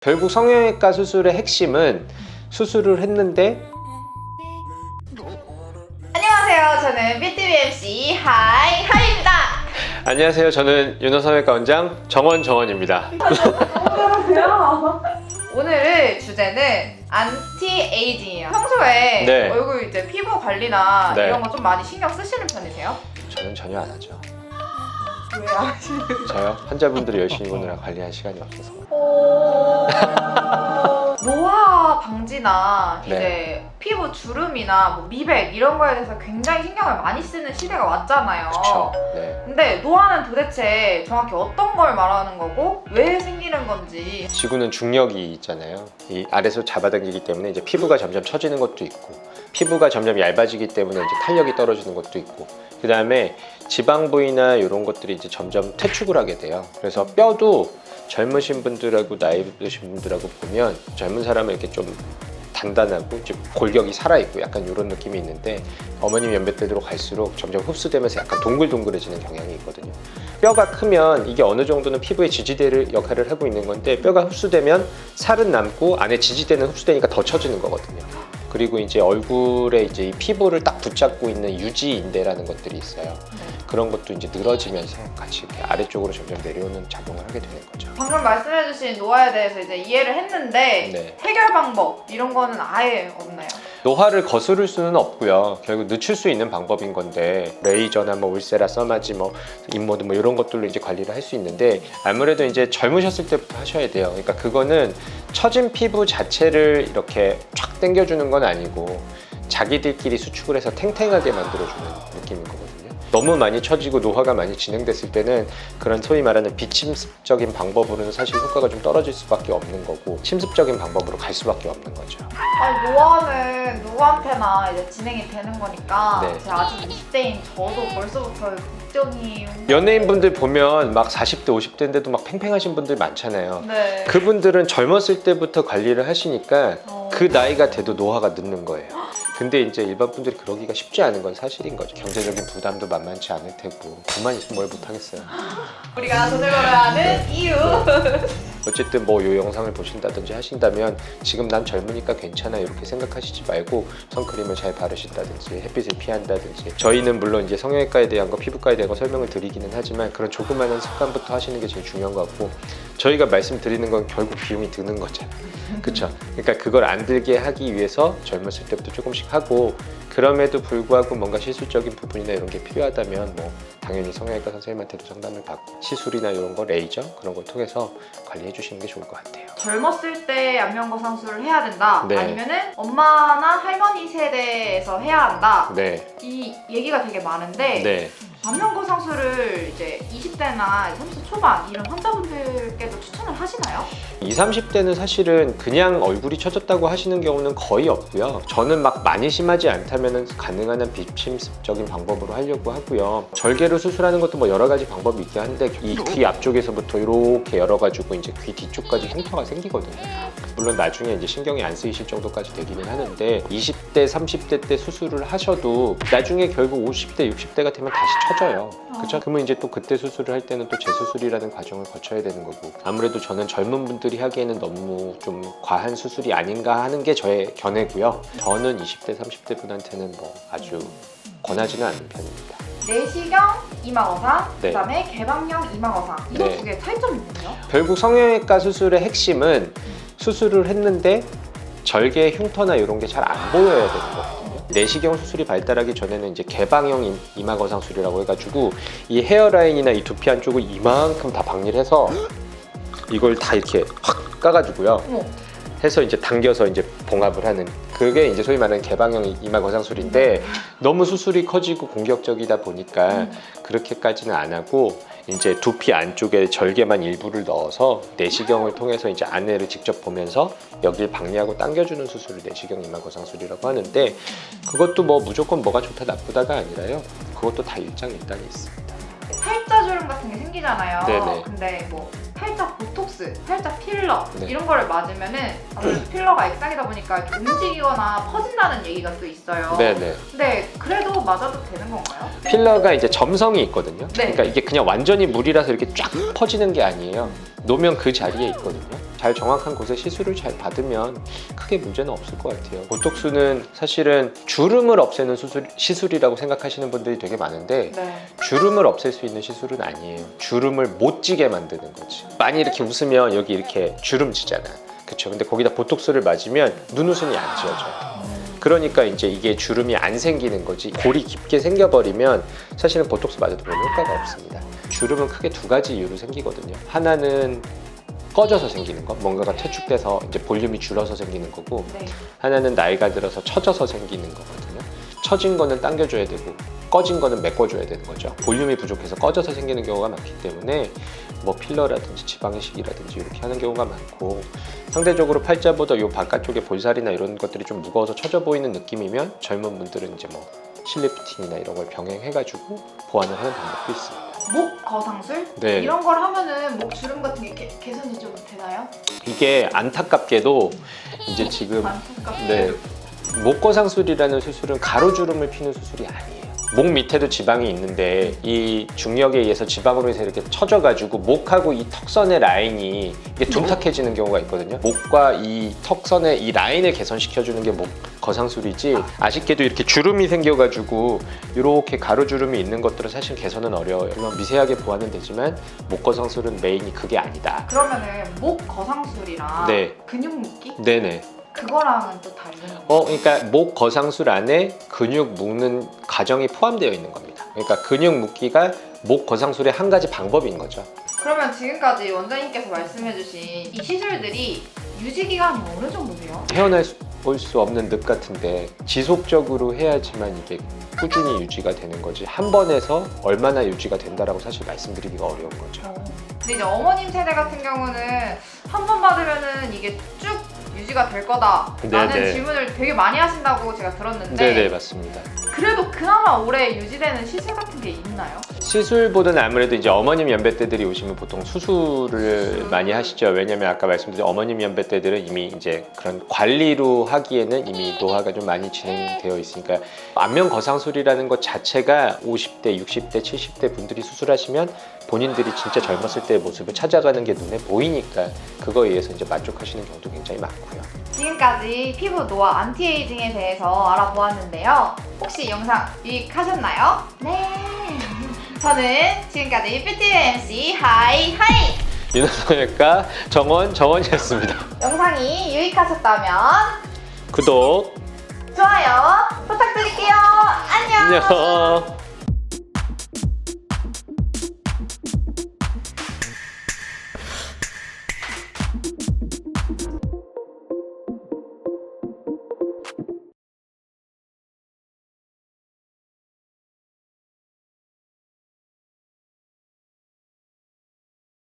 결국 성형외과 수술의 핵심은 수술을 했는데 안녕하세요. 저는 BTV MC 하이입니다. 안녕하세요. 저는 윤호성형외과 원장 정원입니다. 오늘의 주제는 안티에이징이에요. 평소에 네. 얼굴 이제 피부 관리나 네. 이런 거 좀 많이 신경 쓰시는 편이세요? 저는 전혀 안 하죠. 왜 안 하시는 저요? 환자분들이 열심히 보느라 관리할 시간이 없어서. 노화 방지나 네. 이제 피부 주름이나 뭐 미백 이런 거에 대해서 굉장히 신경을 많이 쓰는 시대가 왔잖아요. 그쵸. 네. 근데 노화는 도대체 정확히 어떤 걸 말하는 거고 왜 생기는 건지. 지구는 중력이 있잖아요. 이 아래서 잡아당기기 때문에 이제 피부가 점점 처지는 것도 있고, 피부가 점점 얇아지기 때문에 이제 탄력이 떨어지는 것도 있고, 그 다음에 지방 부위나 이런 것들이 이제 점점 퇴축을 하게 돼요. 그래서 뼈도 젊으신 분들하고 나이 드신 분들하고 보면 젊은 사람은 이렇게 좀 단단하고 이제 골격이 살아있고 약간 이런 느낌이 있는데, 어머님 연배대로 갈수록 점점 흡수되면서 약간 동글동글해지는 경향이 있거든요. 뼈가 크면 이게 어느 정도는 피부의 지지대 역할을 하고 있는 건데, 뼈가 흡수되면 살은 남고 안에 지지대는 흡수되니까 더 처지는 거거든요. 그리고 이제 얼굴에 이제 이 피부를 딱 붙잡고 있는 유지인대라는 것들이 있어요. 그런 것도 이제 늘어지면서 같이 이렇게 아래쪽으로 점점 내려오는 작용을 하게 되는 거죠. 방금 말씀해주신 노화에 대해서 이제 이해를 했는데 네. 해결 방법 이런 거는 아예 없나요? 노화를 거스를 수는 없고요. 결국 늦출 수 있는 방법인 건데, 레이저나 뭐 울세라, 써마지, 뭐 인모드 뭐 이런 것들로 이제 관리를 할 수 있는데, 아무래도 이제 젊으셨을 때부터 하셔야 돼요. 그러니까 그거는 처진 피부 자체를 이렇게 쫙 당겨주는 건 아니고 자기들끼리 수축을 해서 탱탱하게 만들어주는 느낌인 거거든요. 너무 많이 처지고 노화가 많이 진행됐을 때는 그런 소위 말하는 비침습적인 방법으로는 사실 효과가 좀 떨어질 수밖에 없는 거고, 침습적인 방법으로 갈 수밖에 없는 거죠. 아니, 노화는 누구한테나 이제 진행이 되는 거니까 네. 제가 아직 20대인 저도 벌써부터 걱정이. 연예인분들 보면 막 40대, 50대인데도 막 팽팽하신 분들 많잖아요. 네. 그분들은 젊었을 때부터 관리를 하시니까 그 나이가 돼도 노화가 늦는 거예요. 근데 이제 일반 분들이 그러기가 쉽지 않은 건 사실인 거죠. 경제적인 부담도 만만치 않을 테고, 돈만 있으면 뭘 못하겠어요. 우리가 돈을 벌어야 하는 이유. 어쨌든 뭐 이 영상을 보신다든지 하신다면 지금 난 젊으니까 괜찮아 이렇게 생각하시지 말고 선크림을 잘 바르신다든지 햇빛을 피한다든지, 저희는 물론 이제 성형외과에 대한 거, 피부과에 대한 거 설명을 드리기는 하지만 그런 조그마한 습관부터 하시는 게 제일 중요한 것 같고, 저희가 말씀드리는 건 결국 비용이 드는 거잖아요. 그쵸? 그러니까 그걸 안 들게 하기 위해서 젊었을 때부터 조금씩 하고, 그럼에도 불구하고 뭔가 시술적인 부분이나 이런 게 필요하다면 뭐 당연히 성형외과 선생님한테도 상담을 받고 시술이나 이런 거, 레이저 그런 걸 통해서 관리해 주시는 게 좋을 것 같아요. 젊었을 때 안면거상술을 해야 된다. 네. 아니면은 엄마나 할머니 세대에서 해야 한다. 네, 이 얘기가 되게 많은데 네. 안면거상술을 이제 20대나 30대 초반 이런 환자분들께도 추천을 하시나요? 20, 30대는 사실은 그냥 얼굴이 처졌다고 하시는 경우는 거의 없고요. 저는 막 많이 심하지 않다면 가능한 한 비침습적인 방법으로 하려고 하고요. 절개로 수술하는 것도 뭐 여러 가지 방법이 있긴 한데, 이 귀 앞쪽에서부터 이렇게 열어가지고 이제 귀 뒤쪽까지 흉터가 생기거든요. 물론 나중에 이제 신경이 안 쓰이실 정도까지 되기는 하는데, 20대, 30대 때 수술을 하셔도 나중에 결국 50대, 60대가 되면 다시 처져요. 그렇죠? 그러면 이제 또 그때 수술을 할 때는 또 재수술이라는 과정을 거쳐야 되는 거고, 아무래도 저는 젊은 분들이 하기에는 너무 좀 과한 수술이 아닌가 하는 게 저의 견해고요. 저는 20대, 30대 분한테는 뭐 아주 권하지는 않는 편입니다. 내시경 이마거상, 네. 그다음에 개방형 이마거상 이거 네. 두 개 차이점이 뭐예요? 결국 성형외과 수술의 핵심은 수술을 했는데 절개 흉터나 이런 게 잘 안 보여야 되는 거거든요. 내시경 수술이 발달하기 전에는 이제 개방형 이마거상술이라고 해가지고 이 헤어라인이나 이 두피 안쪽을 이만큼 다 박리해서 이걸 다 이렇게 확 까가지고요. 어머. 해서 이제 당겨서 이제 봉합을 하는, 그게 이제 소위 말하는 개방형 이마거상술인데, 너무 수술이 커지고 공격적이다 보니까 그렇게까지는 안 하고 이제 두피 안쪽에 절개만 일부를 넣어서 내시경을 통해서 이제 안에를 직접 보면서 여기를 박리하고 당겨주는 수술을 내시경 이마거상술이라고 하는데, 그것도 뭐 무조건 뭐가 좋다 나쁘다가 아니라요. 그것도 다 일장일단이 있습니다. 팔자주름 같은 게 생기잖아요. 네네. 근데 뭐 팔자 보톡스, 팔자 필러 네. 이런 거를 맞으면은 아무래도 필러가 액상이다 보니까 이렇게 움직이거나 퍼진다는 얘기가 또 있어요. 네네. 근데 그래도 맞아도 되는 건가요? 필러가 이제 점성이 있거든요. 네. 그러니까 이게 그냥 완전히 물이라서 이렇게 쫙 퍼지는 게 아니에요. 놓으면 그 자리에 있거든요. 잘 정확한 곳에 시술을 잘 받으면 크게 문제는 없을 것 같아요. 보톡스는 사실은 주름을 없애는 시술이라고 생각하시는 분들이 되게 많은데 네. 주름을 없앨 수 있는 시술은 아니에요. 주름을 못 지게 만드는 거지. 많이 이렇게 웃으면 여기 이렇게 주름 지잖아. 그쵸? 근데 거기다 보톡스를 맞으면 눈웃음이 안 지어져요. 그러니까 이제 이게 주름이 안 생기는 거지. 골이 깊게 생겨버리면 사실은 보톡스 맞아도 별 효과가 없습니다. 주름은 크게 두 가지 이유로 생기거든요. 하나는 꺼져서 생기는 거, 뭔가가 퇴축돼서 이제 볼륨이 줄어서 생기는 거고, 네. 하나는 나이가 들어서 처져서 생기는 거거든요. 처진 거는 당겨줘야 되고 꺼진 거는 메꿔줘야 되는 거죠. 볼륨이 부족해서 꺼져서 생기는 경우가 많기 때문에 뭐 필러라든지 지방이식이라든지 이렇게 하는 경우가 많고, 상대적으로 팔자보다 요 바깥쪽에 볼살이나 이런 것들이 좀 무거워서 처져 보이는 느낌이면 젊은 분들은 이제 뭐 실리프팅이나 이런 걸 병행해가지고 보완을 하는 방법도 있습니다. 목 거상술? 네. 이런 걸 하면은 목 주름 같은 게 개선이 좀 되나요? 이게 안타깝게도 이제 지금 안타깝게. 네, 목거상술이라는 수술은 가로주름을 피는 수술이 아니에요. 목 밑에도 지방이 있는데 이 중력에 의해서 지방으로 해서 이렇게 처져가지고 목하고 이 턱선의 라인이 이게 둔탁해지는 경우가 있거든요. 목과 이 턱선의 이 라인을 개선시켜주는 게 목 거상술이지, 아쉽게도 이렇게 주름이 생겨가지고 이렇게 가로주름이 있는 것들은 사실 개선은 어려워요. 물론 미세하게 보완은 되지만 목 거상술은 메인이 그게 아니다. 그러면은 목 거상술이랑 네. 근육 묶기? 네네. 그거랑은 또 다른 거예요? 그러니까 목 거상술 안에 근육 묶는 과정이 포함되어 있는 겁니다. 그러니까 근육 묶기가 목 거상술의 한 가지 방법인 거죠. 그러면 지금까지 원장님께서 말씀해주신 이 시술들이 유지 기간이 어느 정도 돼요? 헤어날 볼 수 없는 늪 같은데 지속적으로 해야지만 이게 꾸준히 유지가 되는 거지, 한 번에서 얼마나 유지가 된다라고 사실 말씀드리기가 어려운 거죠. 근데 이제 어머님 세대 같은 경우는 한 번 받으면은 이게 쭉 유지가 될 거다라는 네네. 질문을 되게 많이 하신다고 제가 들었는데 네네, 맞습니다. 그래도 그나마 오래 유지되는 시술 같은 게 있나요? 시술보다는 아무래도 이제 어머님 연배대들이 오시면 보통 수술을 많이 하시죠. 왜냐면 아까 말씀드린 어머님 연배대들은 이미 이제 그런 관리로 하기에는 이미 노화가 좀 많이 진행되어 있으니까, 안면 거상술이라는 것 자체가 50대, 60대, 70대 분들이 수술하시면 본인들이 진짜 젊었을 때의 모습을 찾아가는 게 눈에 보이니까 그거에 의해서 이제 만족하시는 경우도 굉장히 많고요. 지금까지 피부 노화 안티에이징에 대해서 알아보았는데요. 혹시 영상 유익하셨나요? 네. 저는 지금까지 뷰티 MC 하이 윤호성형외과 정원이었습니다. 영상이 유익하셨다면 구독, 좋아요 부탁드릴게요. 안녕. 안녕.